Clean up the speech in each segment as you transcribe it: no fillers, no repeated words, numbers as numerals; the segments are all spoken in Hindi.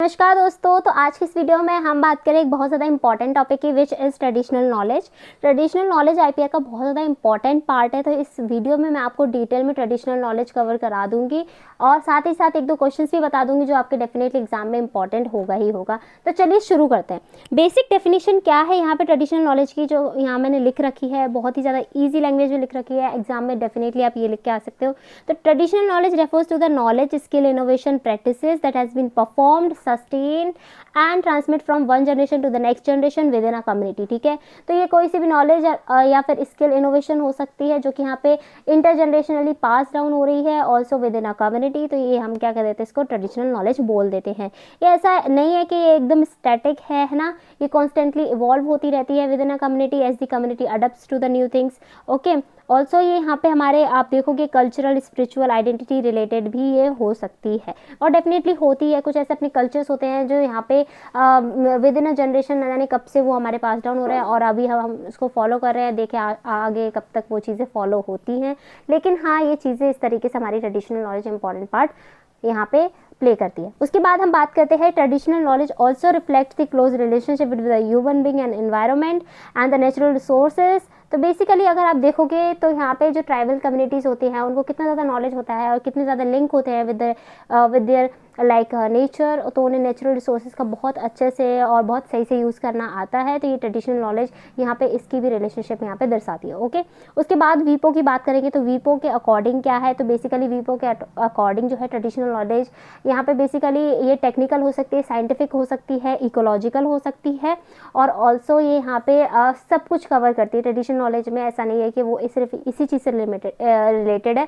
नमस्कार दोस्तों, तो आज की इस वीडियो में हम बात करें एक बहुत ज़्यादा इंपॉर्टेंट टॉपिक की which is traditional knowledge. Traditional knowledge IPR का बहुत ज़्यादा इंपॉर्टेंट पार्ट है। तो इस वीडियो में मैं आपको डिटेल में ट्रेडिशनल नॉलेज कवर करा दूंगी और साथ ही साथ एक दो क्वेश्चंस भी बता दूंगी जो आपके डेफिनेटली एग्जाम में इंपॉर्टेंट होगा ही होगा। तो चलिए शुरू करते हैं। बेसिक डेफिनेशन क्या है यहाँ पे ट्रेडिशनल नॉलेज की, जो यहाँ मैंने लिख रखी है, बहुत ही ज़्यादा ईजी लैंग्वेज में लिख रखी है। एग्जाम में डेफिनेटली आप ये लिख के आ सकते हो। तो traditional knowledge refers to the knowledge, skill, innovation, practices that has been performed, sustain and transmit from one generation to the next generation within a community. ठीक है, तो ये कोई सी भी नॉलेज या फिर स्किल, इनोवेशन हो सकती है जो कि यहाँ पे इंटरजनरेशनली पास डाउन हो रही है, also with in a community. तो ये हम क्या कर देते हैं, इसको ट्रेडिशनल नॉलेज बोल देते हैं। ये ऐसा नहीं है कि ये एकदम स्टैटिक है ना, ये कॉन्स्टेंटली इवॉल्व होती रहती है within a community as the community adapts to the new things. Okay, also ये यहाँ पे हमारे आप देखोगे कल्चरल, स्पिरिचुअल, आइडेंटिटी रिलेटेड भी ये हो सकती है और डेफिनेटली होती है। कुछ ऐसे अपने कल्चर्स होते हैं जो यहाँ पे विद इन अ जनरेशन न जाने कब से वो हमारे पास डाउन हो रहा है और अभी हम उसको फॉलो कर रहे हैं। देखें आगे कब तक वो चीज़ें फॉलो होती हैं, लेकिन हाँ ये चीज़ें इस तरीके से हमारी ट्रेडिशनल नॉलेज इंपॉर्टेंट पार्ट यहाँ पे प्ले करती है। उसके बाद हम बात करते हैं traditional knowledge also reflect the close relationship with the human being and environment and the natural resources. तो बेसिकली अगर आप देखोगे तो यहाँ पे जो ट्राइबल कम्युनिटीज़ होती हैं उनको कितना ज़्यादा नॉलेज होता है और कितने ज़्यादा लिंक होते हैं विद देयर लाइक नेचर, तो उन्हें नेचुरल रिसोर्सेज का बहुत अच्छे से और बहुत सही से यूज़ करना आता है। तो ये ट्रेडिशनल नॉलेज यहाँ पे इसकी भी रिलेशनशिप यहाँ पे दर्शाती है। ओके, उसके बाद वीपो की बात करेंगे तो वीपो के अकॉर्डिंग क्या है, तो बेसिकली वीपो के अकॉर्डिंग जो है ट्रेडिशनल नॉलेज यहाँ पे बेसिकली ये टेक्निकल हो सकती है, साइंटिफिक हो सकती है, इकोलॉजिकल हो सकती है और ऑल्सो ये यहाँ पे सब कुछ कवर करती है। ट्रेडिशनल नॉलेज में ऐसा नहीं है कि वो सिर्फ इसी चीज़ से रिलेटेड है।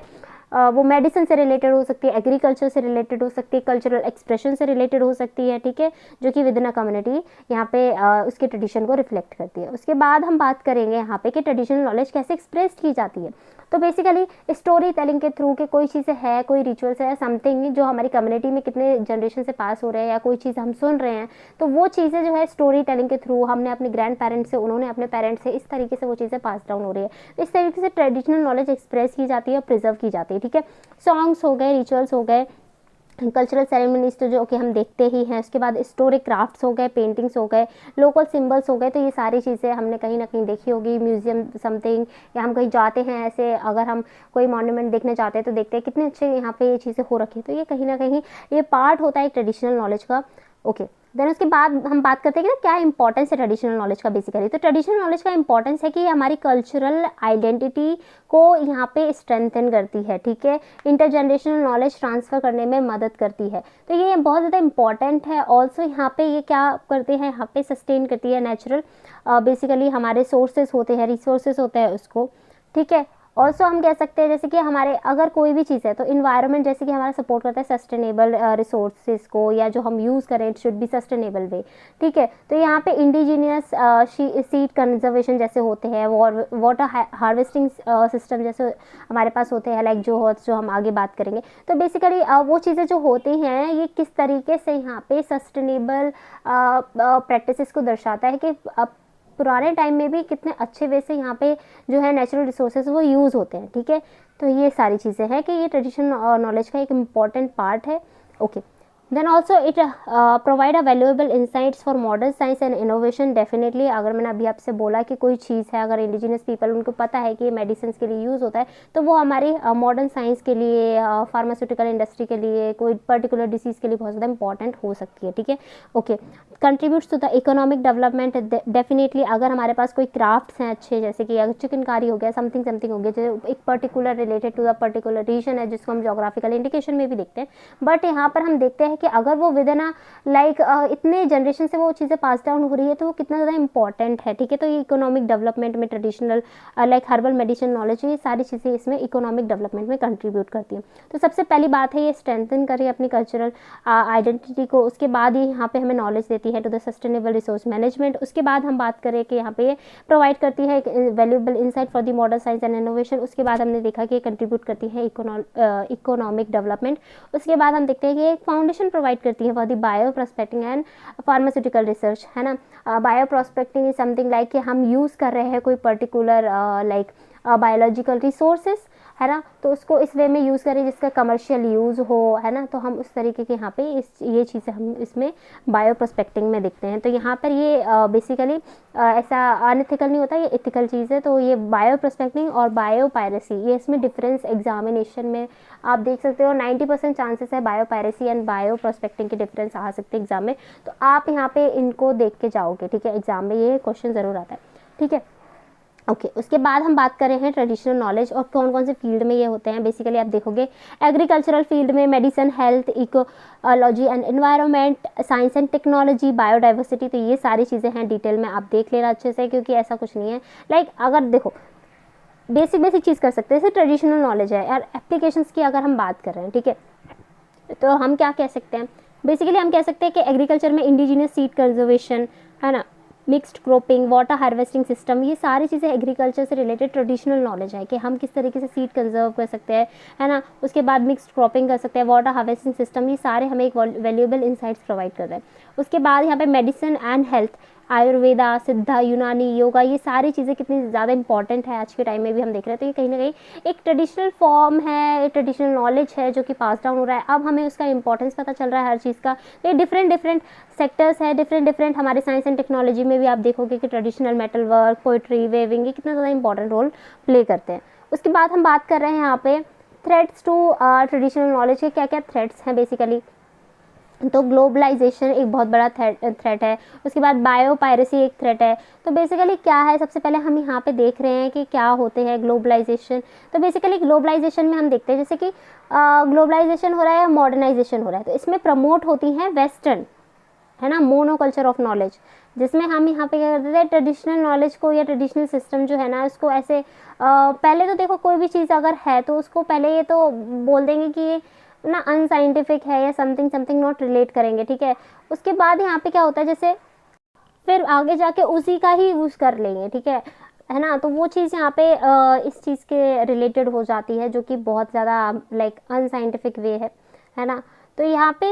वो मेडिसिन से रिलेटेड हो सकती है, एग्रीकल्चर से रिलेटेड हो सकती है, कल्चरल एक्सप्रेशन से रिलेटेड हो सकती है। ठीक है, जो कि विद इन अ कम्युनिटी यहाँ पे उसके ट्रेडिशन को रिफ्लेक्ट करती है। उसके बाद हम बात करेंगे यहाँ पे कि ट्रेडिशनल नॉलेज कैसे एक्सप्रेस की जाती है। तो बेसिकली स्टोरी टेलिंग के थ्रू के कोई चीज़ें है, कोई रिचुअल्स है, समथिंग जो हमारी कम्युनिटी में कितने जनरेशन से पास हो रहे हैं या कोई चीज़ हम सुन रहे हैं, तो वो चीज़ें जो है स्टोरी टेलिंग के थ्रू हमने अपने ग्रैंड पेरेंट्स से, उन्होंने अपने पेरेंट्स से, इस तरीके से वो चीज़ें पास डाउन हो रही है। तो इस तरीके से ट्रेडिशनल नॉलेज एक्सप्रेस की जाती है और प्रिजर्व की जाती है। ठीक है, सॉन्ग्स हो गए, रिचुअल्स हो गए, कल्चरल सेरेमनीज तो जो कि हम देखते ही हैं, उसके बाद स्टोरिक क्राफ्ट्स हो गए, पेंटिंग्स हो गए, लोकल सिंबल्स हो गए। तो ये सारी चीज़ें हमने कहीं ना कहीं देखी होगी, म्यूजियम समथिंग, या हम कहीं जाते हैं ऐसे, अगर हम कोई मॉन्यूमेंट देखने जाते हैं तो देखते हैं कितने अच्छे यहाँ पे ये चीज़ें हो रखी है। तो ये कहीं ना कहीं ये पार्ट होता है ट्रेडिशनल नॉलेज का। ओके, देन उसके बाद हम बात करते हैं कि क्या इंपॉर्टेंस है ट्रेडिशनल नॉलेज का। बेसिकली तो ट्रेडिशनल नॉलेज का इंपॉर्टेंस है कि हमारी कल्चरल आइडेंटिटी को यहाँ पे स्ट्रेंथन करती है। ठीक है, इंटरजनरेशनल नॉलेज ट्रांसफ़र करने में मदद करती है। तो ये बहुत ज़्यादा इंपॉर्टेंट है। ऑल्सो यहाँ पे ये क्या करते हैं, यहाँ पे सस्टेन करती है नेचुरल बेसिकली हमारे सोर्सेज होते हैं, रिसोर्सेज होते हैं उसको। ठीक है, ऑल्सो हम कह सकते हैं जैसे कि हमारे अगर कोई भी चीज़ है तो इन्वायरमेंट जैसे कि हमारा सपोर्ट करता है सस्टेनेबल रिसोर्सेज को, या जो हम यूज़ करें इट शुड बी सस्टेनेबल वे। ठीक है, तो यहाँ पे इंडिजीनियस सीड कंजर्वेशन जैसे होते हैं, वाटर हार्वेस्टिंग सिस्टम जैसे हमारे पास होते हैं, लाइक जो हम आगे बात करेंगे। तो बेसिकली वो चीज़ें जो होती हैं ये किस तरीके से यहाँ पे सस्टेनेबल प्रैक्टिसेस को दर्शाता है कि पुराने टाइम में भी कितने अच्छे वे से यहाँ पे जो है नेचुरल रिसोर्सेज वो यूज़ होते हैं। ठीक है, तो ये सारी चीज़ें हैं कि ये ट्रेडिशनल नॉलेज का एक इम्पॉर्टेंट पार्ट है। Okay, then also it provide a valuable insights for modern science and innovation. Definitely अगर मैंने अभी आपसे बोला कि कोई चीज़ है, अगर इंडिजिनस पीपल उनको पता है कि ये मेडिसिन के लिए यूज़ होता है, तो वो हमारी मॉडर्न साइंस के लिए, फार्मास्यूटिकल इंडस्ट्री के लिए, कोई पर्टिकुलर डिसीज़ के लिए बहुत ज़्यादा इंपॉर्टेंट हो सकती है। ठीक है, okay, contributes to the economic development. Definitely अगर हमारे पास कोई क्राफ्ट्स हैं अच्छे, जैसे कि अगर चिकनकारी हो गया, समथिंग समथिंग हो गया, जो एक particular related to the particular region है, जिसको हम जोग्राफिकल इंडिकेशन में भी देखते हैं, बट यहाँ पर हम देखते हैं कि अगर वो विद इन लाइक इतने जनरेशन से वो चीज़ें पास डाउन हो रही है तो वो कितना ज़्यादा इंपॉर्टेंट है। ठीक है, तो ये इकोनॉमिक डेवलपमेंट में traditional like herbal medicine knowledge, ये सारी चीज़ें इसमें इकोनॉमिक डेवलपमेंट में कंट्रीब्यूट करती हैं। तो सबसे पहली बात है ये स्ट्रेंथन करें अपनी कल्चरल आइडेंटिटी को। उसके बाद ये यहाँ पे हमें नॉलेज देती है to the sustainable resource management. उसके बाद हम बात करें कि यहाँ पे प्रोवाइड करती है valuable insight for the modern science and innovation. उसके बाद हमने देखा कि कंट्रीब्यूट करती है इकोनॉमिक डेवलपमेंट। उसके बाद हम देखते हैं कि एक फाउंडेशन प्रोवाइड करती है for the bio prospecting and pharmaceutical research, है ना। Bio prospecting is something like कि हम यूज़ कर रहे हैं कोई पर्टिकुलर लाइक बायोलॉजिकल रिसोर्सेज, है ना, तो उसको इस वे में यूज़ करें जिसका कमर्शियल यूज़ हो, है ना, तो हम उस तरीके के यहाँ पे ये चीज़ें हम इसमें बायो प्रोस्पेक्टिंग में देखते हैं। तो यहाँ पर ये बेसिकली ऐसा अनएथिकल नहीं होता, ये एथिकल चीज़ है। तो ये बायो प्रोस्पेक्टिंग और बायो पायरेसी, ये इसमें डिफरेंस एग्जामिनेशन में आप देख सकते हो। 90% चांसेस है bio piracy and bio prospecting के डिफरेंस आ सकते हैं एग्जाम में, तो आप यहाँ पे इनको देख के जाओगे, ठीक है, एग्जाम में ये क्वेश्चन ज़रूर आता है, ठीक है। ओके उसके बाद हम बात कर रहे हैं ट्रेडिशनल नॉलेज और कौन कौन से फील्ड में ये होते हैं। बेसिकली आप देखोगे एग्रीकल्चरल फील्ड में medicine, health, ecology and environment, science and technology, biodiversity, तो ये सारी चीज़ें हैं। डिटेल में आप देख लेना अच्छे से, क्योंकि ऐसा कुछ नहीं है। लाइक अगर देखो बेसिक चीज़ कर सकते हैं, जैसे ट्रेडिशनल नॉलेज है यार, एप्लीकेशंस की अगर हम बात कर रहे हैं, ठीक है, तो हम क्या कह सकते हैं, बेसिकली हम कह सकते हैं कि एग्रीकल्चर में इंडिजिनियस सीड कंजर्वेशन, है ना, mixed cropping, water harvesting system, ये सारी चीज़ें एग्रीकल्चर से रिलेटेड ट्रेडिशनल नॉलेज है कि हम किस तरीके से सीड कंजर्व कर सकते हैं, है ना। उसके बाद मिक्स्ड क्रॉपिंग कर सकते हैं, वाटर हार्वेस्टिंग सिस्टम, ये सारे हमें एक वैल्यूएबल इंसाइट्स प्रोवाइड कर रहे हैं। उसके बाद यहाँ पे मेडिसिन एंड हेल्थ, आयुर्वेदा, सिद्धा, यूनानी, योगा, ये सारी चीज़ें कितनी ज़्यादा इंपॉर्टेंट है आज के टाइम में भी हम देख रहे हैं। तो ये कहीं ना कहीं एक ट्रेडिशनल फॉर्म है, ट्रेडिशनल नॉलेज है जो कि पास डाउन हो रहा है। अब हमें उसका इंपॉर्टेंस पता चल रहा है हर चीज़ का। तो ये डिफरेंट सेक्टर्स है, डिफरेंट हमारे साइंस एंड टेक्नोलॉजी में भी आप देखोगे कि traditional metal work, poetry, weaving, ये कितना ज़्यादा इंपॉर्टेंट रोल प्ले करते हैं। उसके बाद हम बात कर रहे हैं यहाँ पे थ्रेट्स टू ट्रेडिशनल नॉलेज के, क्या क्या थ्रेट्स हैं बेसिकली। तो ग्लोबलाइजेशन एक बहुत बड़ा थ्रेट है। उसके बाद बायो पायरेसी एक थ्रेट है। तो बेसिकली क्या है, सबसे पहले हम यहाँ पे देख रहे हैं कि क्या होते हैं ग्लोबलाइजेशन। तो बेसिकली ग्लोबलाइजेशन में हम देखते हैं जैसे कि ग्लोबलाइजेशन हो रहा है या मॉडर्नाइजेशन हो रहा है, तो इसमें प्रमोट होती हैं वेस्टर्न, है ना, मोनोकल्चर ऑफ नॉलेज, जिसमें हम यहाँ पे क्या करते थे, ट्रेडिशनल नॉलेज को या ट्रेडिशनल सिस्टम जो है ना, उसको ऐसे पहले तो देखो कोई भी चीज़ अगर है तो उसको पहले ये तो बोल देंगे कि ये ना अनसाइंटिफिक है या समथिंग समथिंग नॉट रिलेट करेंगे, ठीक है। उसके बाद यहाँ पे क्या होता है, जैसे फिर आगे जाके उसी का ही यूज़ कर लेंगे, ठीक है ना। तो वो चीज़ यहाँ पे इस चीज़ के रिलेटेड हो जाती है, जो कि बहुत ज़्यादा लाइक अनसाइंटिफिक वे है ना। तो यहाँ पे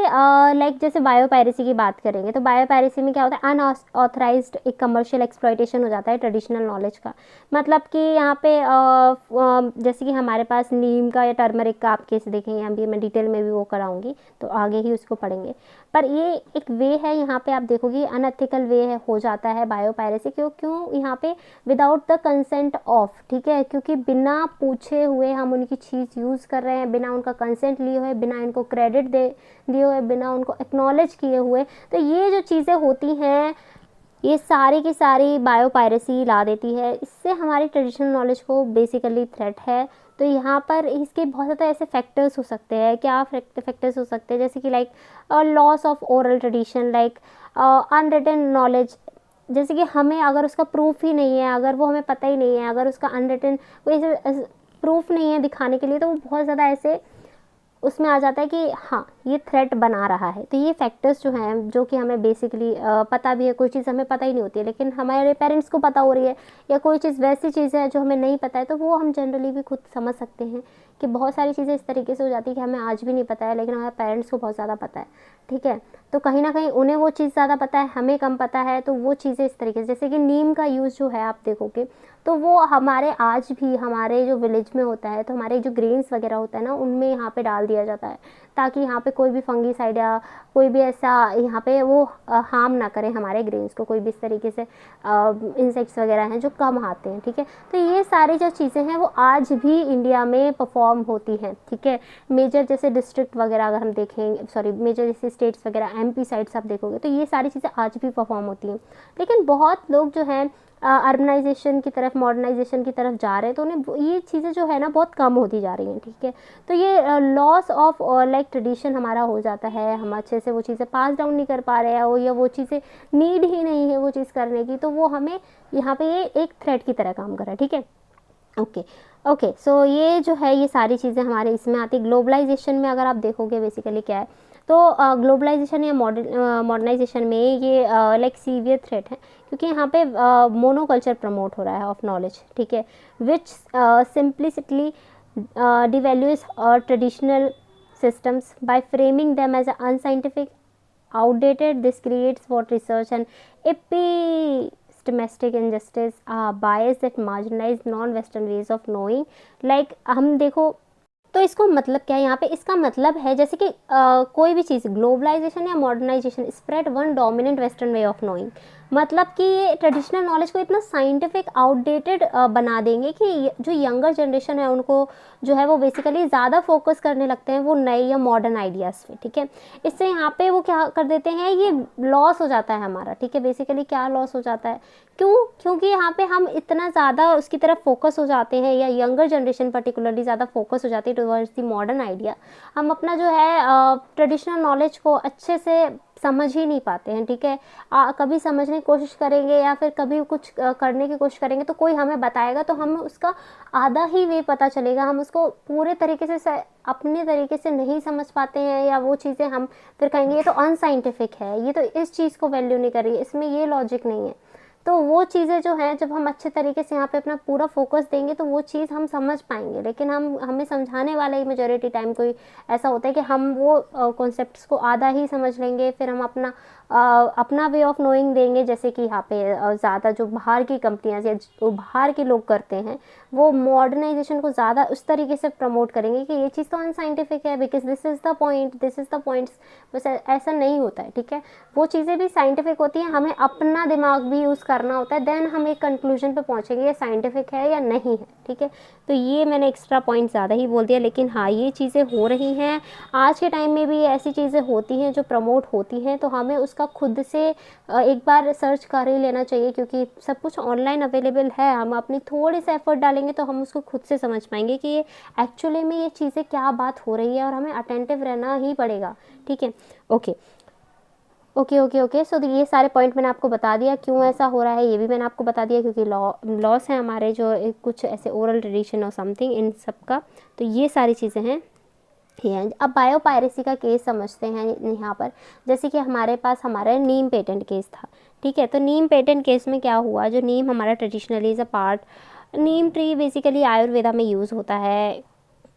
लाइक जैसे बायोपायरेसी की बात करेंगे, तो बायोपायरेसी में क्या होता है, अनऑथराइज्ड एक कमर्शियल एक्सप्लॉइटेशन हो जाता है ट्रेडिशनल नॉलेज का। मतलब कि यहाँ पे जैसे कि हमारे पास नीम का या टर्मरिक का आप केस देखेंगे, अभी मैं डिटेल में भी वो कराऊंगी, तो आगे ही उसको पढ़ेंगे। पर ये एक वे है, यहाँ पे आप देखोगे अनएथिकल वे है, हो जाता है बायोपायरेसी। क्यों यहाँ पे विदाउट द कंसेंट ऑफ, ठीक है, क्योंकि बिना पूछे हुए हम उनकी चीज़ यूज़ कर रहे हैं, बिना उनका कंसेंट लिए हुए, बिना इनको क्रेडिट दिए हुए, बिना उनको एक्नॉलेज किए हुए। तो ये जो चीज़ें होती हैं, ये सारी की सारी बायोपायरेसी ला देती है। इससे हमारी ट्रेडिशनल नॉलेज को बेसिकली थ्रेट है। तो यहाँ पर इसके बहुत ज़्यादा ऐसे फैक्टर्स हो सकते हैं। क्या फैक्टर्स हो सकते हैं, जैसे कि like loss of oral tradition, like unwritten knowledge, जैसे कि हमें अगर उसका प्रूफ ही नहीं है, अगर वो हमें पता ही नहीं है, अगर उसका अनरिटन कोई ऐसे प्रूफ नहीं है दिखाने के लिए, तो वो बहुत ज़्यादा ऐसे उसमें आ जाता है कि हाँ ये थ्रेट बना रहा है। तो ये फैक्टर्स जो हैं, जो कि हमें बेसिकली पता भी है, कोई चीज़ हमें पता ही नहीं होती है लेकिन हमारे पेरेंट्स को पता हो रही है, या कोई चीज़ वैसी चीज़ है जो हमें नहीं पता है, तो वो हम जनरली भी खुद समझ सकते हैं कि बहुत सारी चीज़ें इस तरीके से हो जाती है कि हमें आज भी नहीं पता है, लेकिन हमारे पेरेंट्स को बहुत ज़्यादा पता है, ठीक है। तो कहीं ना कहीं उन्हें वो चीज़ ज़्यादा पता है, हमें कम पता है। तो वो चीज़ें इस तरीके से, जैसे कि नीम का यूज़ जो है आप देखोगे, तो वो हमारे आज भी हमारे जो विलेज में होता है, तो हमारे जो ग्रेन्स वगैरह होता है ना, उनमें यहाँ पे डाल दिया जाता है, ताकि यहाँ पे कोई भी फंगीसाइड या कोई भी ऐसा यहाँ पे वो हार्म ना करें हमारे ग्रेन्स को, कोई भी इस तरीके से इंसेक्ट्स वगैरह हैं जो कम आते हैं, ठीक है। तो ये सारी जो चीज़ें हैं वो आज भी इंडिया में परफॉर्म होती हैं, ठीक है। मेजर जैसे डिस्ट्रिक्ट वगैरह अगर हम देखें, सॉरी मेजर जैसे स्टेट्स वगैरह, एमपी साइड्स आप देखोगे, तो ये सारी चीज़ें आज भी परफॉर्म होती हैं। लेकिन बहुत लोग जो हैं अर्बनाइजेशन की तरफ, मॉडर्नाइजेशन की तरफ जा रहे हैं, तो उन्हें ये चीज़ें जो है ना बहुत कम होती जा रही हैं, ठीक है। तो ये लॉस ऑफ लाइक ट्रेडिशन हमारा हो जाता है, हम अच्छे से वो चीज़ें पास डाउन नहीं कर पा रहे हैं, या वो चीज़ें नीड ही नहीं है वो चीज़ करने की, तो वो हमें यहाँ पे ये एक थ्रेट की तरह काम कर रहा है, ठीक है। ओके सो ये जो है, ये सारी चीज़ें हमारे इसमें आती है। ग्लोबलाइजेशन में अगर आप देखोगे बेसिकली क्या है, तो ग्लोबलाइजेशन या मॉडर्नाइजेशन में ये लाइक सीवियर थ्रेट है, क्योंकि यहाँ पे मोनोकल्चर प्रमोट हो रहा है ऑफ नॉलेज, ठीक है, विच सिंपलिसिटली डिवैल्यूज traditional systems by framing them as unscientific, outdated. This creates what research and domestic injustice, bias that marginalize non-Western ways of knowing. Like हम देखो तो इसको मतलब क्या है यहाँ पे, इसका मतलब है जैसे कि कोई भी चीज़ ग्लोबलाइजेशन या modernisation spread one dominant western way of knowing, मतलब कि ये ट्रेडिशनल नॉलेज को इतना साइंटिफिक आउटडेटेड बना देंगे कि जो यंगर जनरेशन है उनको जो है वो बेसिकली ज़्यादा फोकस करने लगते हैं वो नए या मॉडर्न आइडियाज़ पे, ठीक है। इससे यहाँ पे वो क्या कर देते हैं, ये लॉस हो जाता है हमारा, ठीक है। बेसिकली क्या लॉस हो जाता है, क्योंकि यहाँ पे हम इतना ज़्यादा उसकी तरफ फोकस हो जाते हैं, या यंगर जनरेशन पर्टिकुलरली ज़्यादा फोकस हो जाती है टुवर्ड्स दी मॉडर्न आइडिया। हम अपना जो है ट्रेडिशनल नॉलेज को अच्छे से समझ ही नहीं पाते हैं, ठीक है। कभी समझने की कोशिश करेंगे या फिर कभी कुछ करने की कोशिश करेंगे तो कोई हमें बताएगा तो हमें उसका आधा ही वे पता चलेगा, हम उसको पूरे तरीके से अपने तरीके से नहीं समझ पाते हैं, या वो चीज़ें हम फिर कहेंगे ये तो अनसाइंटिफिक है, ये तो इस चीज़ को वैल्यू नहीं कर रही है, इसमें ये लॉजिक नहीं है। तो वो चीज़ें जो हैं जब हम अच्छे तरीके से यहाँ पे अपना पूरा फोकस देंगे तो वो चीज़ हम समझ पाएंगे। लेकिन हमें समझाने वाला ही मेजॉरिटी टाइम कोई ऐसा होता है कि हम वो कॉन्सेप्ट्स को आधा ही समझ लेंगे, फिर हम अपना वे ऑफ नोइंग देंगे। जैसे कि यहाँ पे ज़्यादा जो बाहर की कंपनियाँ या जो बाहर के लोग करते हैं वो मॉडर्नाइजेशन को ज़्यादा उस तरीके से प्रमोट करेंगे कि ये चीज़ तो अनसाइंटिफिक है, because this is the point, this is the points. बस ऐसा नहीं होता है, ठीक है। वो चीज़ें भी साइंटिफिक होती हैं, हमें अपना दिमाग भी यूज़ करना होता है, देन हम एक कंक्लूजन पे पहुँचेंगे ये साइंटिफिक है या नहीं है, ठीक है। तो ये मैंने एक्स्ट्रा पॉइंट ज़्यादा ही बोल दिया, लेकिन हाँ ये चीज़ें हो रही हैं आज के टाइम में भी, ऐसी चीज़ें होती हैं जो प्रमोट होती हैं, तो हमें उसका खुद से एक बार सर्च कर ही लेना चाहिए, क्योंकि सब कुछ ऑनलाइन अवेलेबल है। हम अपनी थोड़ी सा एफर्ट डालेंगे तो हम उसको खुद से समझ पाएंगे कि ये एक्चुअली में ये चीज़ें क्या बात हो रही है, और हमें अटेंटिव रहना ही पड़ेगा, ठीक है। Okay okay okay okay so ये सारे पॉइंट मैंने आपको बता दिया, क्यों ऐसा हो रहा है ये भी मैंने आपको बता दिया, क्योंकि लॉस है हमारे जो कुछ ऐसे ओरल ट्रेडिशन और समथिंग इन सब का। तो ये सारी चीज़ें हैं। अब बायो पायरेसी का केस समझते हैं यहाँ पर। जैसे कि हमारे पास हमारा नीम पेटेंट केस था, ठीक है। तो नीम पेटेंट केस में क्या हुआ, जो नीम हमारा traditionally is a part, Neem tree basically Ayurveda में यूज़ होता है।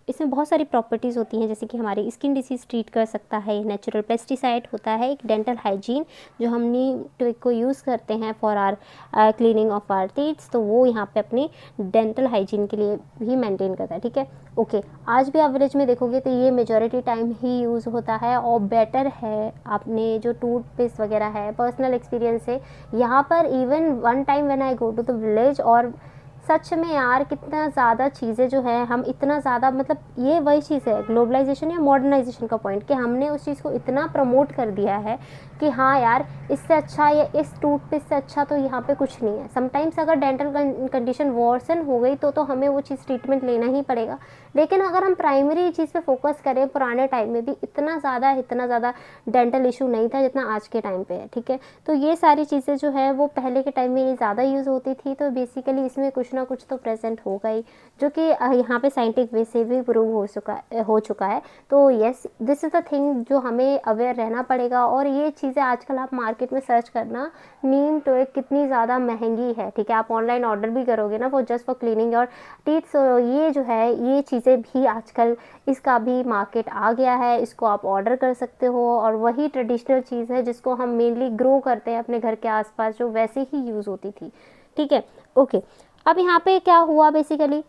इसमें बहुत सारी प्रॉपर्टीज़ होती हैं, जैसे कि हमारी स्किन डिसीज़ ट्रीट कर सकता है, नेचुरल पेस्टिसाइड होता है, एक डेंटल हाइजीन जो हम नीम ट्विग को यूज़ करते हैं for our cleaning of our teeths, तो वो यहाँ पे अपनी डेंटल हाइजीन के लिए भी मेंटेन करता है, ठीक है। ओके आज भी एवरेज में देखोगे तो ये मेजॉरिटी टाइम ही यूज़ होता है और बेटर है। आपने जो टूथपेस्ट वगैरह है, पर्सनल एक्सपीरियंस है यहाँ पर। Even one time when I go to the village, और सच में यार कितना ज़्यादा चीज़ें जो है हम इतना ज़्यादा, मतलब ये वही चीज़ है ग्लोबलाइजेशन या मॉडर्नाइजेशन का पॉइंट, कि हमने उस चीज़ को इतना प्रमोट कर दिया है कि हाँ यार इससे अच्छा या इस टूथपेस्ट से अच्छा तो यहाँ पे कुछ नहीं है। समटाइम्स अगर डेंटल कंडीशन वर्सन हो गई तो हमें वो चीज़ ट्रीटमेंट लेना ही पड़ेगा। लेकिन अगर हम प्राइमरी चीज़ पे फोकस करें, पुराने टाइम में भी इतना ज़्यादा डेंटल इशू नहीं था जितना आज के टाइम पे है, ठीक है। तो ये सारी चीज़ें जो है वो पहले के टाइम में ये ज़्यादा यूज़ होती थी, तो बेसिकली इसमें कुछ ना कुछ तो प्रेजेंट हो गई, जो कि यहाँ पे साइंटिफिक वे से भी प्रूव हो चुका है। तो yes this is the thing जो हमें अवेयर रहना पड़ेगा। और ये चीज़ें आजकल आप मार्केट में सर्च करना, नीम टॉय कितनी ज़्यादा महंगी है, ठीक है। आप ऑनलाइन ऑर्डर भी करोगे ना वो just for cleaning your teeth, ये जो है ये चीज़ें भी आजकल इसका भी मार्केट आ गया है, इसको आप ऑर्डर कर सकते हो। और वही ट्रेडिशनल चीज़ है जिसको हम मेनली ग्रो करते हैं अपने घर के आसपास, जो वैसे ही यूज़ होती थी, ठीक है। ओके अब यहाँ पे क्या हुआ बेसिकली,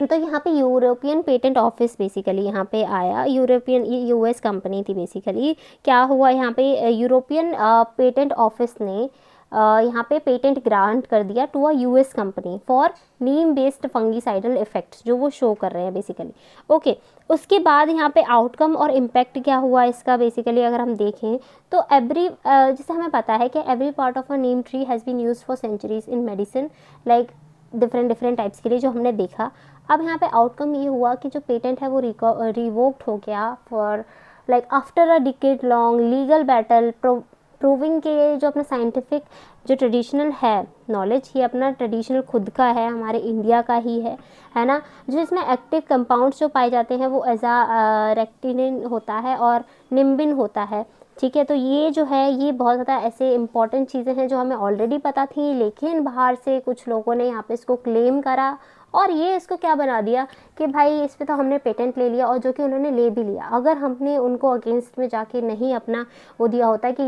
तो यहाँ पे यूरोपियन पेटेंट ऑफिस बेसिकली यहाँ पे आया। यूरोपियन, ये यूएस कंपनी थी बेसिकली। क्या हुआ यहाँ पे यूरोपियन पेटेंट ऑफिस ने यहाँ पे पेटेंट ग्रांट कर दिया to a US company for neem based fungicidal effects, जो वो शो कर रहे हैं बेसिकली। ओके उसके बाद यहाँ पे आउटकम और इम्पैक्ट क्या हुआ इसका बेसिकली अगर हम देखें तो जैसे हमें पता है कि every part of a neem tree has been used for centuries in medicine, like different types के लिए जो हमने देखा। अब यहाँ पे आउटकम ये हुआ कि जो पेटेंट है वो रिवोक्ड हो गया for like after a decade long legal battle, proving के जो अपना साइंटिफिक जो ट्रेडिशनल है नॉलेज, ये अपना ट्रेडिशनल खुद का है, हमारे इंडिया का ही है ना। जो इसमें एक्टिव कंपाउंड्स जो पाए जाते हैं वो रेक्टिनिन होता है और निम्बिन होता है, ठीक है। तो ये जो है ये बहुत ज़्यादा ऐसे इंपॉर्टेंट चीज़ें हैं जो हमें ऑलरेडी पता थी, लेकिन बाहर से कुछ लोगों ने यहाँ पे इसको क्लेम करा और ये इसको क्या बना दिया कि भाई इस पे तो हमने पेटेंट ले लिया, और जो कि उन्होंने ले भी लिया। अगर हमने उनको अगेंस्ट में जाके नहीं अपना वो दिया होता है कि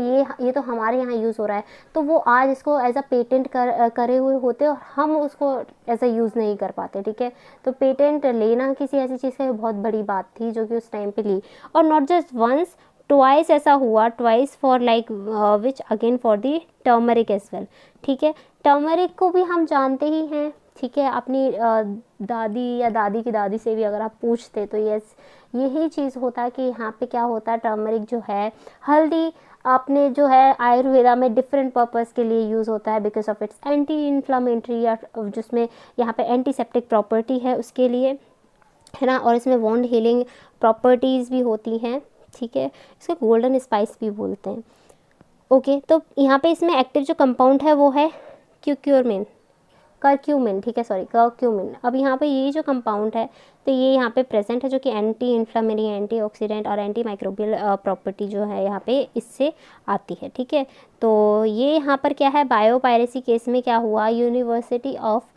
ये तो हमारे यहाँ यूज़ हो रहा है, तो वो आज इसको एज अ पेटेंट करे हुए होते और हम उसको एज अ यूज़ नहीं कर पाते, ठीक है। तो पेटेंट लेना किसी ऐसी चीज़ का बहुत बड़ी बात थी जो कि उस टाइम पे ली। और नॉट जस्ट वंस, ट्वाइस ऐसा हुआ, twice for like which again for the turmeric as well, ठीक है। टर्मरिक को भी हम जानते ही हैं, ठीक है। अपनी दादी या दादी की दादी से भी अगर आप पूछते तो यस, यही चीज़ होता है कि यहाँ पे क्या होता है, टर्मरिक जो है, हल्दी आपने जो है आयुर्वेदा में डिफरेंट पर्पस के लिए यूज़ होता है because of its anti inflammatory, या जिसमें यहाँ पे एंटीसेप्टिक प्रॉपर्टी है उसके लिए, है ना। और इसमें वॉन्ड हीलिंग प्रॉपर्टीज़ भी होती हैं, ठीक है। इसको गोल्डन स्पाइस भी बोलते हैं। ओके, तो यहाँ पे इसमें एक्टिव जो कंपाउंड है वो है क्यूक्यूरमिन, करक्यूमिन, ठीक है, सॉरी करक्यूमिन। अब यहाँ पे ये जो कंपाउंड है तो ये यहाँ पे प्रेजेंट है, जो कि एंटी इन्फ्लामेटरी, एंटीऑक्सीडेंट और एंटी माइक्रोबियल प्रॉपर्टी जो है यहाँ पे इससे आती है, ठीक है। तो ये यहाँ पर क्या है, बायोपायरेसी केस में क्या हुआ, यूनिवर्सिटी ऑफ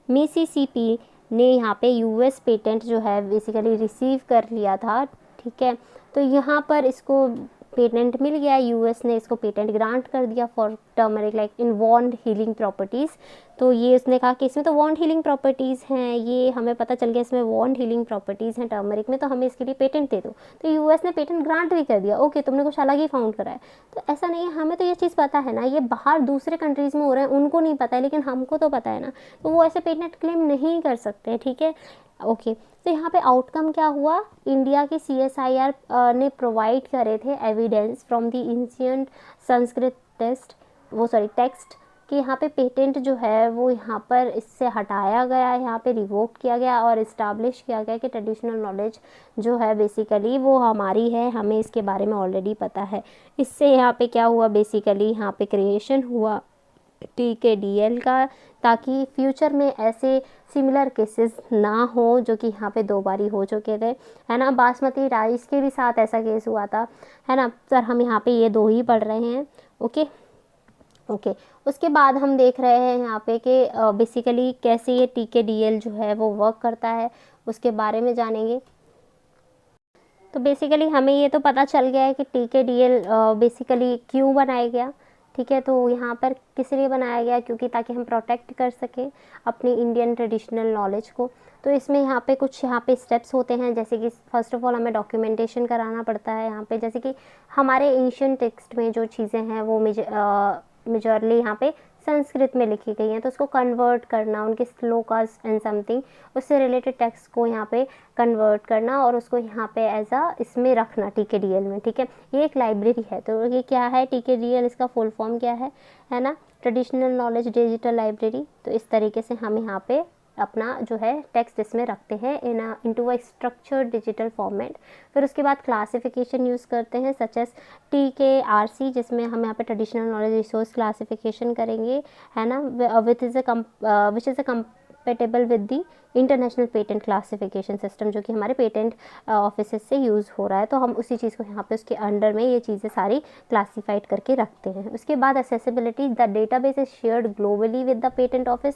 मिसिसिपी ने यहाँ पे यूएस पेटेंट जो है बेसिकली रिसीव कर लिया था, ठीक है। तो यहाँ पर इसको पेटेंट मिल गया, यूएस ने इसको पेटेंट ग्रांट कर दिया for turmeric like in wound healing properties. तो ये उसने कहा कि इसमें तो वॉन्ड हीलिंग प्रॉपर्टीज़ हैं, ये हमें पता चल गया इसमें वॉन्ड हीलिंग प्रॉपर्टीज़ हैं टर्मरिक में, तो हमें इसके लिए पेटेंट दे दो। तो यूएस ने पेटेंट ग्रांट भी कर दिया, ओके तुमने कुछ अलग ही फाउंड करा है। तो ऐसा नहीं है, हमें तो ये चीज़ पता है ना, ये बाहर दूसरे कंट्रीज़ में हो रहा है, उनको नहीं पता है लेकिन हमको तो पता है ना, तो वो ऐसे पेटेंट क्लेम नहीं कर सकते, ठीक है। ओके, तो यहाँ पे आउटकम क्या हुआ, इंडिया के CSIR ने प्रोवाइड करे थे evidence from the ancient Sanskrit text कि यहाँ पे पेटेंट जो है वो यहाँ पर इससे हटाया गया है, यहाँ पे रिवोक किया गया और इस्टाब्लिश किया गया कि ट्रेडिशनल नॉलेज जो है बेसिकली वो हमारी है, हमें इसके बारे में ऑलरेडी पता है। इससे यहाँ पे क्या हुआ, बेसिकली यहाँ पे क्रिएशन हुआ TKDL का, ताकि फ्यूचर में ऐसे सिमिलर केसेस ना हो जो कि यहाँ पे 2 बारी हो चुके थे, है ना। बासमती राइस के भी साथ ऐसा केस हुआ था, है ना। सर हम यहाँ पे ये 2 ही पढ़ रहे हैं, ओके ओके। उसके बाद हम देख रहे हैं यहाँ पे कि बेसिकली कैसे ये TKDL जो है वो वर्क करता है, उसके बारे में जानेंगे। तो बेसिकली हमें ये तो पता चल गया है कि TKDL बेसिकली क्यों बनाया गया, ठीक है। तो यहाँ पर किस लिए बनाया गया, क्योंकि ताकि हम प्रोटेक्ट कर सकें अपनी इंडियन ट्रेडिशनल नॉलेज को। तो इसमें यहाँ पे कुछ स्टेप्स होते हैं, जैसे कि फर्स्ट ऑफ ऑल हमें डॉक्यूमेंटेशन कराना पड़ता है यहाँ पे, जैसे कि हमारे एंशिएंट टेक्स्ट में जो चीज़ें हैं वो मेजरली यहाँ पे संस्कृत में लिखी गई हैं, तो उसको कन्वर्ट करना, उनके श्लोकास एंड समथिंग उससे रिलेटेड टेक्स्ट को यहाँ पे कन्वर्ट करना और उसको यहाँ पे एज अ इसमें रखना TKDL में, ठीक है। ये एक लाइब्रेरी है, तो ये क्या है TKDL, इसका फुल फॉर्म क्या है ना, ट्रेडिशनल नॉलेज डिजिटल लाइब्रेरी। तो इस तरीके से हम यहाँ पे अपना जो है टेक्स्ट इसमें रखते हैं into a structured digital format. फिर उसके बाद क्लासिफिकेशन यूज़ करते हैं सच एस TKRC, जिसमें हम यहाँ पे ट्रेडिशनल नॉलेज रिसोर्स क्लासिफिकेशन करेंगे, है ना, which is a compatible with the international patent classification system, जो कि हमारे पेटेंट ऑफिस से यूज़ हो रहा है। तो हम उसी चीज़ को यहाँ पे उसके अंडर में ये चीज़ें सारी क्लासीफाइड करके रखते हैं। उसके बाद accessibility, the database is shared globally with the patent office,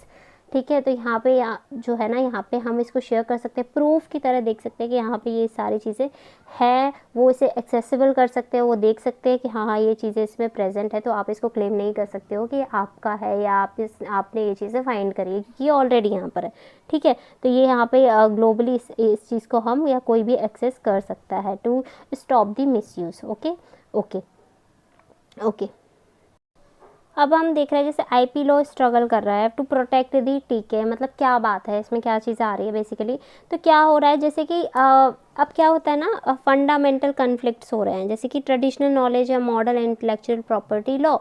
ठीक है। तो यहाँ पे जो है ना, यहाँ पे हम इसको शेयर कर सकते हैं, प्रूफ की तरह देख सकते हैं कि यहाँ पे ये सारी चीज़ें हैं, वो इसे एक्सेसिबल कर सकते हैं, वो देख सकते हैं कि हाँ ये चीज़ें इसमें प्रेजेंट है। तो आप इसको क्लेम नहीं कर सकते हो कि आपका है या आपने ये चीज़ें फाइंड करी है, क्योंकि ये ऑलरेडी यहाँ पर है, ठीक है। तो ये यहाँ पे ग्लोबली इस चीज़ को हम या कोई भी एक्सेस कर सकता है to stop the misuse, okay okay okay. अब हम देख रहे हैं जैसे IP लॉ स्ट्रगल कर रहा है टू प्रोटेक्ट दी TK, मतलब क्या बात है इसमें, क्या चीज़ आ रही है बेसिकली। तो क्या हो रहा है, जैसे कि अब क्या होता है ना, फंडामेंटल कन्फ्लिक्ट्स हो रहे हैं, जैसे कि ट्रेडिशनल नॉलेज या मॉडल इंटेलेक्चुअल प्रॉपर्टी लॉ।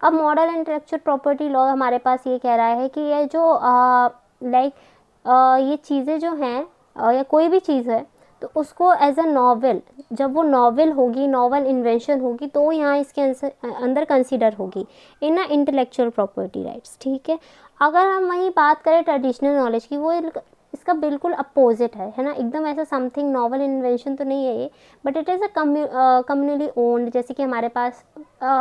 अब मॉडल इंटेलेक्चुअल प्रॉपर्टी लॉ हमारे पास ये कह रहा है कि ये जो ये चीज़ें जो हैं या कोई भी चीज़ है, तो उसको एज अ नॉवेल, जब वो नॉवेल होगी, नॉवेल इन्वेंशन होगी, तो यहाँ इसके अंदर कंसीडर होगी इन अ इंटेलेक्चुअल प्रॉपर्टी राइट्स, ठीक है। अगर हम वहीं बात करें ट्रेडिशनल नॉलेज की, वो इसका बिल्कुल अपोजिट है ना, एकदम ऐसा समथिंग नॉवल इन्वेंशन तो नहीं है ये, but it is a communally owned. जैसे कि हमारे पास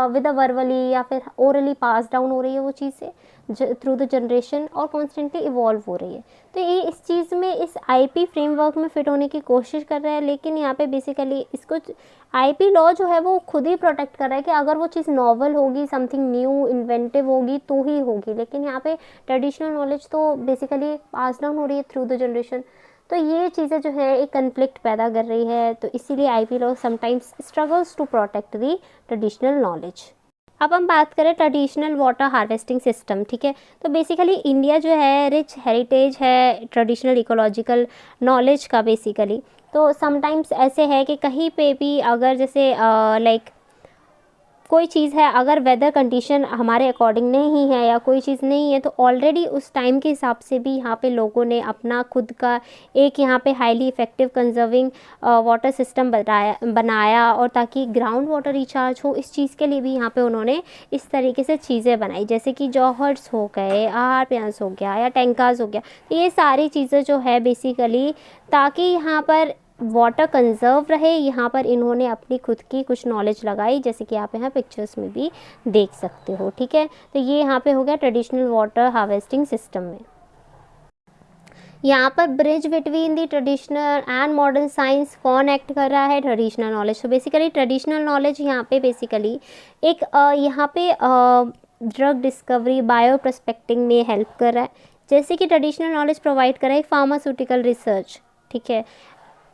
विद अ वर्बली या फिर ओरली पास डाउन हो रही है वो चीज़ें थ्रू द जनरेशन और कॉन्स्टेंटली इवॉल्व हो रही है। तो ये इस चीज़ में इस आईपी फ्रेमवर्क में फिट होने की कोशिश कर रहा है, लेकिन यहाँ पे बेसिकली इसको आईपी लॉ जो है वो खुद ही प्रोटेक्ट कर रहा है कि अगर वो चीज़ नॉवल होगी, समथिंग न्यू इन्वेंटिव होगी तो ही होगी, लेकिन यहाँ पे ट्रेडिशनल नॉलेज तो बेसिकली पास डाउन हो रही है थ्रू द जनरेशन। तो ये चीज़ें जो है एक कन्फ्लिक्ट पैदा कर रही है, तो इसीलिए IP law sometimes struggles to protect the traditional knowledge. अब हम बात करें ट्रेडिशनल वाटर हार्वेस्टिंग सिस्टम, ठीक है। तो बेसिकली इंडिया जो है रिच हेरिटेज है ट्रेडिशनल इकोलॉजिकल नॉलेज का बेसिकली। तो समटाइम्स ऐसे है कि कहीं पे भी अगर जैसे लाइक कोई चीज़ है, अगर वेदर कंडीशन हमारे अकॉर्डिंग नहीं है या कोई चीज़ नहीं है, तो ऑलरेडी उस टाइम के हिसाब से भी यहाँ पे लोगों ने अपना खुद का एक यहाँ पे highly effective conserving water system बनाया और ताकि ग्राउंड वाटर रिचार्ज हो, इस चीज़ के लिए भी यहाँ पे उन्होंने इस तरीके से चीज़ें बनाई, जैसे कि जौहर्स हो गए, आहार प्यांस हो गया या टैंकाज हो गया। तो ये सारी चीज़ें जो है बेसिकली ताकि यहाँ पर वाटर कंजर्व रहे, यहाँ पर इन्होंने अपनी खुद की कुछ नॉलेज लगाई, जैसे कि आप यहाँ पिक्चर्स में भी देख सकते हो, ठीक है। तो ये यहाँ पे हो गया ट्रेडिशनल वाटर हार्वेस्टिंग सिस्टम में। यहाँ पर bridge between the traditional and modern science कौन एक्ट कर रहा है? Traditional knowledge. तो बेसिकली ट्रेडिशनल नॉलेज यहाँ पे बेसिकली एक यहाँ पे ड्रग डिस्कवरी, बायो प्रोस्पेक्टिंग में हेल्प कर रहा है, जैसे कि ट्रेडिशनल नॉलेज प्रोवाइड कर रहा है फार्मास्यूटिकल रिसर्च, ठीक है।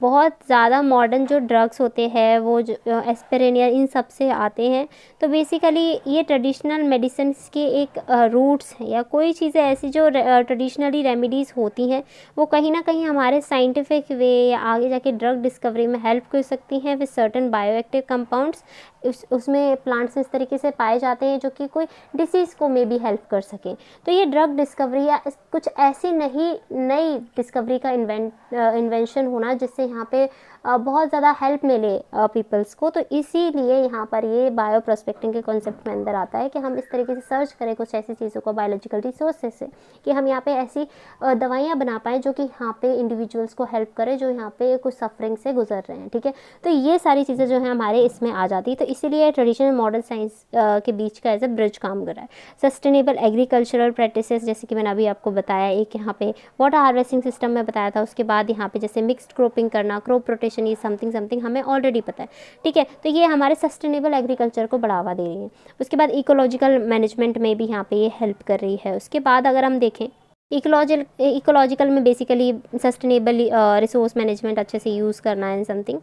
बहुत ज़्यादा मॉडर्न जो ड्रग्स होते हैं वो जो एस्पिरिन या इन सब से आते हैं। तो बेसिकली ये ट्रेडिशनल मेडिसिन्स के एक रूट्स हैं या कोई चीज़ें ऐसी जो ट्रेडिशनली रेमेडीज़ होती हैं वो कहीं ना कहीं हमारे साइंटिफिक वे या आगे जाके ड्रग डिस्कवरी में हेल्प कर सकती हैं विद सर्टन बायोएक्टिव कंपाउंड्स। उसमें प्लांट्स इस तरीके से पाए जाते हैं जो कि कोई डिसीज़ को में भी हेल्प कर सकें। तो ये ड्रग डिस्कवरी या कुछ ऐसी नई डिस्कवरी का इन्वेंशन होना जिससे यहाँ पे बहुत ज़्यादा हेल्प मिले पीपल्स को। तो इसीलिए यहाँ पर ये बायो प्रोस्पेक्टिंग के कॉन्सेप्ट में अंदर आता है कि हम इस तरीके से सर्च करें कुछ ऐसी चीज़ों को बायोलॉजिकल रिसोर्सेज से कि हम यहाँ पे ऐसी दवाइयाँ बना पाएँ जो कि यहाँ पे इंडिविजुअल्स को हेल्प करें जो यहाँ पे कुछ सफरिंग से गुजर रहे हैं, ठीक है। तो ये सारी चीज़ें जो है हमारे इसमें आ जाती है। तो इसीलिए ट्रेडिशनल मॉडर्न साइंस के बीच का एज ए ब्रिज काम कर रहा है। सस्टेनेबल एग्रीकल्चरल प्रैक्टिसेस, जैसे कि मैंने अभी आपको बताया, एक यहाँ पे वाटर हार्वेस्टिंग सिस्टम में बताया था, उसके बाद यहाँ पे जैसे मिक्स्ड क्रॉपिंग करना, क्रॉप रोटेशन, ये समथिंग हमें ऑलरेडी पता है, ठीक है। तो ये हमारे सस्टेनेबल एग्रीकल्चर को बढ़ावा दे रही है। उसके बाद इकोलॉजिकल मैनेजमेंट में भी यहाँ पे ये हेल्प कर रही है। उसके बाद अगर हम देखें इकोलॉजिकल में बेसिकली सस्टेनेबल रिसोर्स मैनेजमेंट अच्छे से यूज़ करना है, समथिंग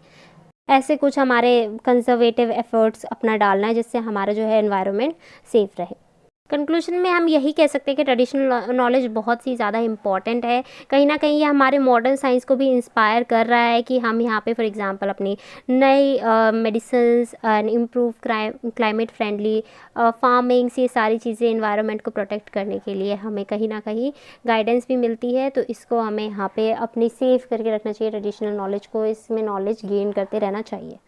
ऐसे कुछ हमारे कंजर्वेटिव एफर्ट्स अपना डालना है जिससे हमारा जो है एनवायरनमेंट सेफ रहे। कंक्लूजन में हम यही कह सकते हैं कि ट्रेडिशनल नॉलेज बहुत ही ज़्यादा इंपॉर्टेंट है। कहीं ना कहीं ये हमारे मॉडर्न साइंस को भी इंस्पायर कर रहा है कि हम यहाँ पे फॉर एग्जांपल अपनी नई medicines and improve climate friendly farmings, ये सारी चीज़ें एनवायरनमेंट को प्रोटेक्ट करने के लिए हमें कहीं ना कहीं गाइडेंस भी मिलती है। तो इसको हमें यहाँ पे अपनी सेफ करके रखना चाहिए, ट्रेडिशनल नॉलेज को, इसमें नॉलेज गेन करते रहना चाहिए।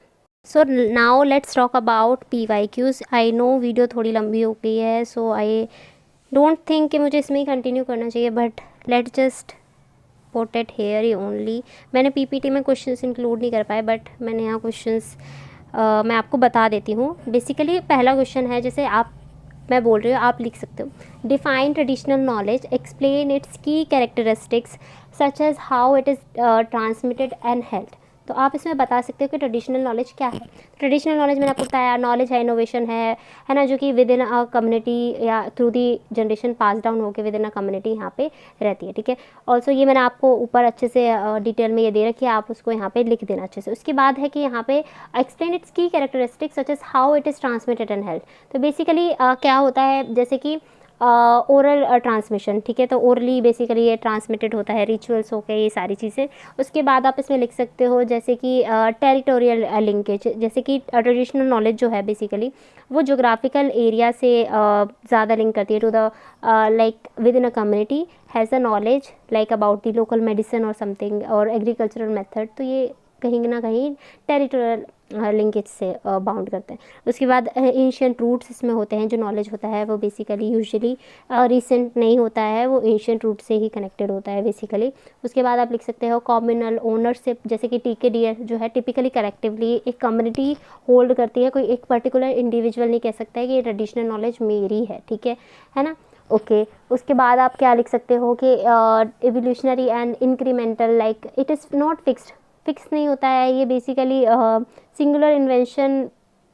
So now let's talk about PYQs। I know video थोड़ी लंबी हो गई है, सो आई डोंट थिंक कि मुझे इसमें ही कंटिन्यू करना चाहिए, but let just put it here he only. मैंने PPT में क्वेश्चंस इंक्लूड नहीं कर पाए, बट मैंने यहाँ क्वेश्चंस मैं आपको बता देती हूँ। बेसिकली पहला क्वेश्चन है, जैसे मैं बोल रही हूँ, आप लिख सकते हो, define traditional knowledge, explain its key characteristics such as how it is transmitted and held. तो आप इसमें बता सकते हो कि ट्रेडिशनल नॉलेज क्या है। ट्रेडिशनल नॉलेज मैंने आपको बताया, नॉलेज है, इनोवेशन है ना, जो कि विद इन अ कम्युनिटी या through the generation pass down होकर विद इन अ कम्युनिटी यहाँ पे रहती है, ठीक है। ऑल्सो ये मैंने आपको ऊपर अच्छे से डिटेल में ये दे रखी है, आप उसको यहाँ पे लिख देना अच्छे से। उसके बाद है कि यहाँ पे explain its key characteristics such as how it is transmitted and held. तो बेसिकली क्या होता है, जैसे कि ओरल ट्रांसमिशन, ठीक है। तो ओरली बेसिकली ये ट्रांसमिटेड होता है, रिचुअल्स हो गए, ये सारी चीज़ें। उसके बाद आप इसमें लिख सकते हो जैसे कि टेरिटोरियल लिंकेज, जैसे कि ट्रेडिशनल नॉलेज जो है बेसिकली वो जोग्राफिकल एरिया से ज़्यादा लिंक करती है to the like within a community has a knowledge like about the local medicine और समथिंग और एग्रीकल्चरल मेथड। तो ये कहीं ना कहीं टेरिटोरियल लिंकेज से बाउंड करते हैं। उसके बाद एंशियंट रूट्स इसमें होते हैं, जो नॉलेज होता है वो बेसिकली यूजुअली रिसेंट नहीं होता है, वो एंशियंट रूट से ही कनेक्टेड होता है बेसिकली। उसके बाद आप लिख सकते हो कम्युनल ओनरशिप, जैसे कि टीकेडीएल जो है टिपिकली कलेक्टिवली एक कम्युनिटी होल्ड करती है, कोई एक पर्टिकुलर इंडिविजुअल नहीं कह सकता है कि ये ट्रेडिशनल नॉलेज मेरी है, ठीक है ना। ओके उसके बाद आप क्या लिख सकते हो कि evolutionary and incremental, like it is not fix नहीं होता है ये basically singular invention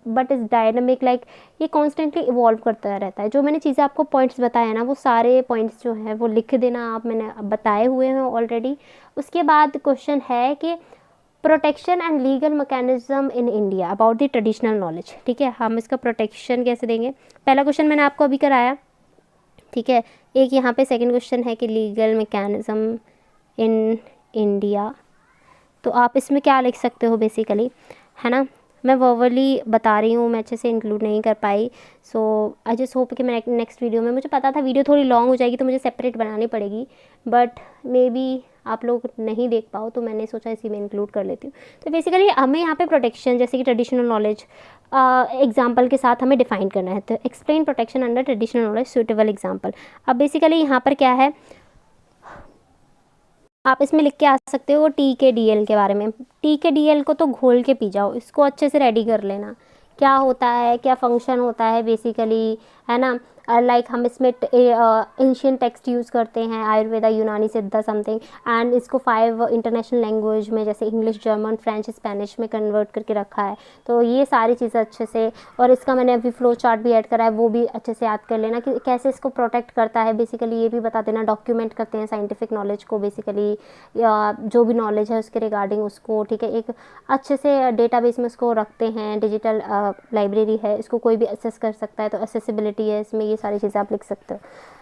but is dynamic, like ये कॉन्स्टेंटली इवॉल्व करता रहता है। जो मैंने चीज़ें आपको पॉइंट्स बताए ना, वो सारे पॉइंट्स जो हैं वो लिख देना आप, मैंने बताए हुए हैं ऑलरेडी। उसके बाद क्वेश्चन है कि protection and legal mechanism in India about the traditional knowledge, ठीक है, हम इसका प्रोटेक्शन कैसे देंगे। पहला क्वेश्चन मैंने आपको अभी कराया, ठीक है। एक यहाँ पे सेकंड क्वेश्चन है कि लीगल मैकेनिज्म इन इंडिया, तो आप इसमें क्या लिख सकते हो बेसिकली, है ना। मैं वर्बली बता रही हूँ, मैं अच्छे से इंक्लूड नहीं कर पाई, सो आई जस्ट होप कि मैं नेक्स्ट वीडियो में, मुझे पता था वीडियो थोड़ी लॉन्ग हो जाएगी तो मुझे सेपरेट बनानी पड़ेगी, बट मे बी आप लोग नहीं देख पाओ, तो मैंने सोचा इसी में इंक्लूड कर लेती हूँ। तो बेसिकली हमें यहाँ पे प्रोटेक्शन, जैसे कि ट्रेडिशनल नॉलेज एग्जाम्पल के साथ हमें डिफाइन करना है, तो explain protection under traditional knowledge suitable example. अब बेसिकली यहाँ पर क्या है, आप इसमें लिख के आ सकते हो टीकेडीएल के बारे में। टीकेडीएल को तो घोल के पी जाओ, इसको अच्छे से रेडी कर लेना, क्या होता है, क्या फंक्शन होता है बेसिकली, है ना। लाइक हम इसमें एंशियंट टेक्स्ट यूज़ करते हैं, आयुर्वेदा, यूनानी, सिद्धा समथिंग, एंड इसको 5 इंटरनेशनल लैंग्वेज में जैसे इंग्लिश, जर्मन, फ्रेंच, स्पेनिश में कन्वर्ट करके रखा है। तो ये सारी चीज़ें अच्छे से, और इसका मैंने अभी फ्लो चार्ट भी ऐड करा है, वो भी अच्छे से याद कर लेना कि कैसे इसको प्रोटेक्ट करता है बेसिकली, ये भी बता देना। डॉक्यूमेंट करते हैं साइंटिफिक नॉलेज को बेसिकली, या जो भी नॉलेज है उसके रिगार्डिंग उसको, ठीक है, एक अच्छे से डेटाबेस में उसको रखते हैं। डिजिटल लाइब्रेरी है, इसको कोई भी एक्सेस कर सकता है, तो एक्सेसिबिलिटी है इसमें, ये सारी चीज़ें आप लिख सकते हो,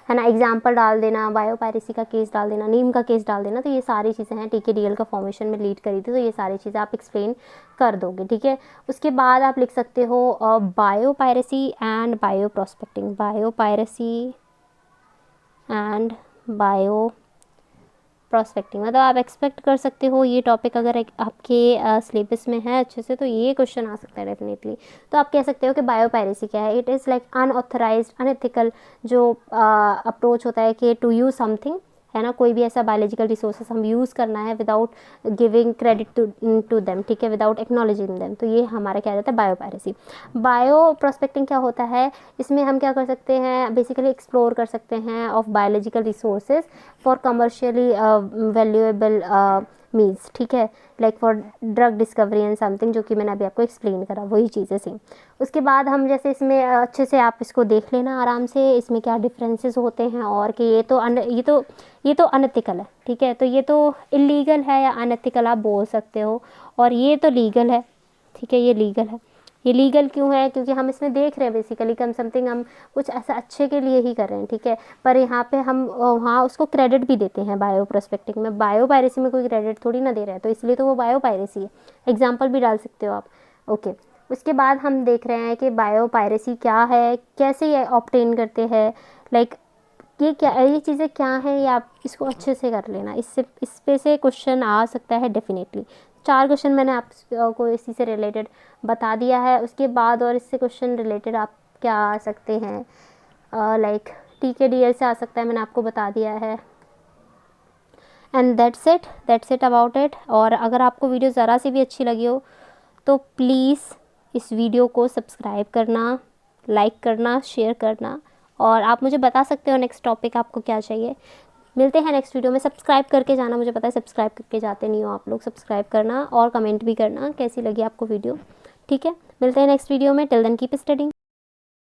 है ना। एग्जाम्पल डाल देना, बायोपायरेसी का केस डाल देना, नीम का केस डाल देना, तो ये सारी चीज़ें हैं टीकेडीएल का फॉर्मेशन में लीड करी थी, तो ये सारी चीज़ें आप एक्सप्लेन कर दोगे, ठीक है। उसके बाद आप लिख सकते हो biopiracy and bio prospecting, biopiracy and bio prospecting, मतलब आप एक्सपेक्ट कर सकते हो ये टॉपिक अगर आपके सिलेबस में है अच्छे से, तो ये क्वेश्चन आ सकता है डेफिनेटली। तो आप कह सकते हो कि बायोपायरेसी क्या है, it is like unauthorised unethical जो अप्रोच होता है कि टू यूज़ समथिंग, है ना, कोई भी ऐसा बायोलॉजिकल रिसोर्सेस हम यूज़ करना है without giving credit to them, ठीक है, विदाउट एक्नॉलेजिंग देम, तो ये हमारा क्या रहता है बायोपायरेसी। बायो प्रोस्पेक्टिंग क्या होता है, इसमें हम क्या कर सकते हैं बेसिकली, एक्सप्लोर कर सकते हैं of biological resources for commercially valuable means, ठीक है, like for drug discovery and something, जो कि मैंने अभी आपको एक्सप्लेन करा, वही चीज़ें सेम। उसके बाद हम जैसे इसमें अच्छे से आप इसको देख लेना आराम से, इसमें क्या डिफरेंसेस होते हैं, और कि ये तो अनएथिकल है, ठीक है, तो ये तो इलीगल है या अनएथिकल आप बोल सकते हो, और ये तो लीगल है, ठीक है, ये लीगल है। ये लीगल क्यों है, क्योंकि हम इसमें देख रहे हैं बेसिकली कम समथिंग हम कुछ ऐसा अच्छे के लिए ही कर रहे हैं, ठीक है, पर यहाँ पे हम वहाँ उसको क्रेडिट भी देते हैं। बायो प्रोस्पेक्टिंग में, बायो पायरेसी में कोई क्रेडिट थोड़ी ना दे रहा है, तो इसलिए तो वो बायो पायरेसी है। एग्जाम्पल भी डाल सकते हो आप, ओके। उसके बाद हम देख रहे हैं कि बायो पायरेसी क्या है, कैसे ये ऑब्टेन करते हैं, लाइक ये क्या, ये चीज़ें क्या हैं, ये आप इसको अच्छे से कर लेना, इससे इस पे से क्वेश्चन आ सकता है डेफिनेटली। 4 क्वेश्चन मैंने आपको इसी से रिलेटेड बता दिया है। उसके बाद और इससे क्वेश्चन रिलेटेड आप क्या आ सकते हैं, लाइक टीकेडीएल से आ सकता है, मैंने आपको बता दिया है। And that's it about it. और अगर आपको वीडियो ज़रा सी भी अच्छी लगी हो तो प्लीज़ इस वीडियो को सब्सक्राइब करना, लाइक करना, शेयर करना, और आप मुझे बता सकते हो नेक्स्ट टॉपिक आपको क्या चाहिए। मिलते हैं नेक्स्ट वीडियो में। सब्सक्राइब करके जाना, मुझे पता है सब्सक्राइब करके जाते नहीं हो आप लोग, सब्सक्राइब करना और कमेंट भी करना कैसी लगी आपको वीडियो, ठीक है। मिलते हैं नेक्स्ट वीडियो में, टिल देन कीप स्टडिंग।